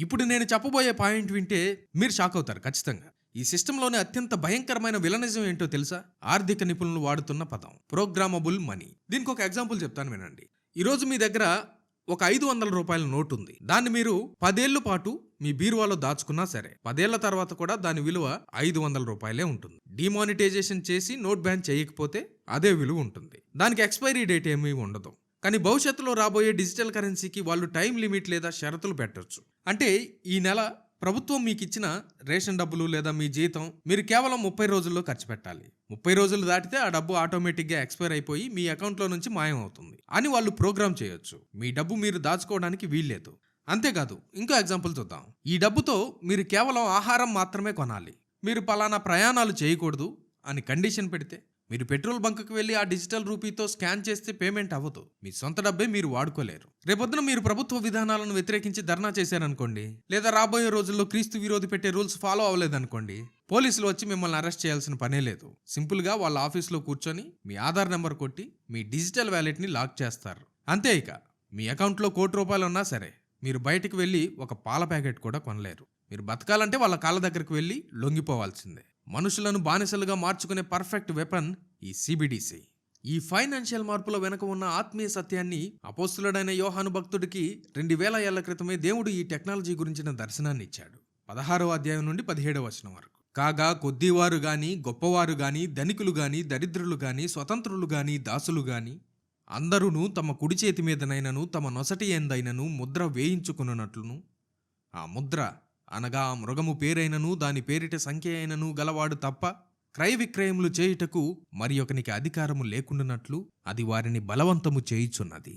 ఇప్పుడు నేను చెప్పబోయే పాయింట్ వింటే మీరు షాక్ అవుతారు ఖచ్చితంగా. ఈ సిస్టంలోని అత్యంత భయంకరమైన విలనిజం ఏంటో తెలుసా? ఆర్థిక నిపుణులు వాడుతున్న పదం ప్రోగ్రామబుల్ మనీ. దీనికి ఒక ఎగ్జాంపుల్ చెప్తాను వినండి. ఈరోజు మీ దగ్గర ఒక ₹500 నోటు ఉంది. దాన్ని మీరు 10 ఏళ్ల పాటు మీ బీరువాలో దాచుకున్నా సరే 10 ఏళ్ల తర్వాత కూడా దాని విలువ ₹500 ఉంటుంది. డిమానిటైజేషన్ చేసి నోట్ బ్యాన్ చేయకపోతే అదే విలువ ఉంటుంది. దానికి ఎక్స్పైరీ డేట్ ఏమీ ఉండదు. కానీ భవిష్యత్తులో రాబోయే డిజిటల్ కరెన్సీకి వాళ్ళు టైం లిమిట్ లేదా షరతులు పెట్టొచ్చు. అంటే ఈ నెల ప్రభుత్వం మీకు ఇచ్చిన రేషన్ డబ్బులు లేదా మీ జీతం మీరు కేవలం 30 రోజుల్లో ఖర్చు పెట్టాలి. 30 రోజులు దాటితే ఆ డబ్బు ఆటోమేటిక్గా ఎక్స్పైర్ అయిపోయి మీ అకౌంట్లో నుంచి మాయం అవుతుంది అని వాళ్ళు ప్రోగ్రామ్ చేయొచ్చు. మీ డబ్బు మీరు దాచుకోవడానికి వీల్లేదు. అంతేకాదు, ఇంకో ఎగ్జాంపుల్ చూద్దాం. ఈ డబ్బుతో మీరు కేవలం ఆహారం మాత్రమే కొనాలి. మీరు పలానా ప్రయాణాలు చేయకూడదు అని కండిషన్ పెడితే మీరు పెట్రోల్ బంక్కి వెళ్ళి ఆ డిజిటల్ రూపీతో స్కాన్ చేస్తే పేమెంట్ అవ్వదు. మీ సొంత డబ్బే మీరు వాడుకోలేరు. రేపొద్దున మీరు ప్రభుత్వ విధానాలను వ్యతిరేకించి ధర్నా చేశారనుకోండి, లేదా రాబోయే రోజుల్లో క్రీస్తు విరోధి పెట్టే రూల్స్ ఫాలో అవ్వలేదనుకోండి, పోలీసులు వచ్చి మిమ్మల్ని అరెస్ట్ చేయాల్సిన పనే లేదు. సింపుల్గా వాళ్ళ ఆఫీస్లో కూర్చొని మీ ఆధార్ నెంబర్ కొట్టి మీ డిజిటల్ వ్యాలెట్ని లాక్ చేస్తారు. అంతే. ఇక మీ అకౌంట్లో ₹1,00,00,000 ఉన్నా సరే మీరు బయటకు వెళ్ళి ఒక పాల ప్యాకెట్ కూడా కొనలేరు. మీరు బతకాలంటే వాళ్ళ కాళ్ళ దగ్గరికి వెళ్ళి లొంగిపోవాల్సిందే. మనుషులను బానిసలుగా మార్చుకునే పర్ఫెక్ట్ వెపన్ ఈ CBDC. ఈ ఫైనాన్షియల్ మార్పుల వెనుక ఉన్న ఆత్మీయ సత్యాన్ని అపోస్తులుడైన యోహాను భక్తుడికి 2000 ఏళ్ల క్రితమే దేవుడు ఈ టెక్నాలజీ గురించిన దర్శనాన్ని ఇచ్చాడు. 16వ అధ్యాయం నుండి 17వ వచనం వరకు. కాగా కొద్దివారు గాని, గొప్పవారు గాని, ధనికులు గాని, దరిద్రులు గాని, స్వతంత్రులు గాని, దాసులు గాని అందరూను తమ కుడి చేతి మీదనైనను తమ నొసటి ఎందైనను ముద్ర వేయించుకున్నట్లును, ఆ ముద్ర అనగా ఆ మృగము పేరైనను దాని పేరిట సంఖ్య అయినను గలవాడు తప్ప క్రయ విక్రయములు చేయుటకు మరి ఒకనికి అధికారము లేకుండానట్లు అది వారిని బలవంతము చేయుచున్నది.